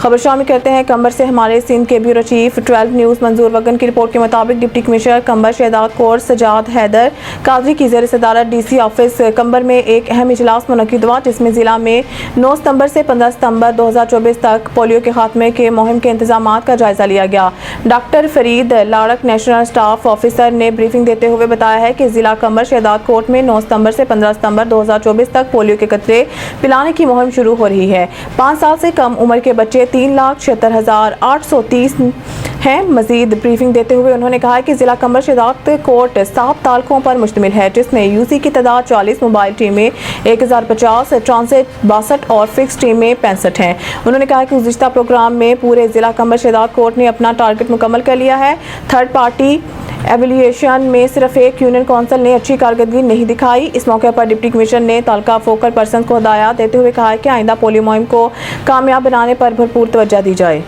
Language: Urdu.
خبر شامل کرتے ہیں کمبر سے ہمارے سندھ کے بیورو چیف 12 نیوز منظور وگن کی رپورٹ کے مطابق ڈپٹی کمشنر قمبر شہدادکوٹ سجاد حیدر قادری کی زیر صدارت ڈی سی آفس قمبر میں ایک اہم اجلاس منعقد ہوا، جس میں ضلع میں 9 ستمبر سے 15 ستمبر 2024 تک پولیو کے خاتمے کے مہم کے انتظامات کا جائزہ لیا گیا۔ Doctor Farid Larik national staff officer نے بریفنگ دیتے ہوئے بتایا ہے کہ ضلع قمبر شہدادکوٹ میں 9 ستمبر سے 15 ستمبر 2024 تک پولیو کے قطرے پلانے کی مہم شروع ہو رہی ہے۔ 5 سال سے کم عمر کے بچے 3,76,830 ہیں۔ مزید بریفنگ دیتے ہوئے انہوں نے کہا کہ ضلع قمبر شہدادکوٹ 7 تعلقوں پر مشتمل ہے، جس میں یوسی کی تعداد 40، موبائل ٹیمیں 1050، ٹرانزٹ 62 اور فکس ٹیمیں 65 ہیں۔ انہوں نے کہا کہ گزشتہ پروگرام میں پورے ضلع قمبر شہدادکوٹ نے اپنا ٹارگٹ مکمل کر لیا ہے۔ تھرڈ پارٹی ایویلیویشن میں صرف ایک یونین کونسل نے اچھی کارکردگی نہیں دکھائی۔ اس موقع پر ڈپٹی کمشنر نے تعلقہ فوکل پرسنز کو ہدایات دیتے ہوئے کہا کہ آئندہ پولیو مہم کو کامیاب بنانے پر بھرپور توجہ دی جائے۔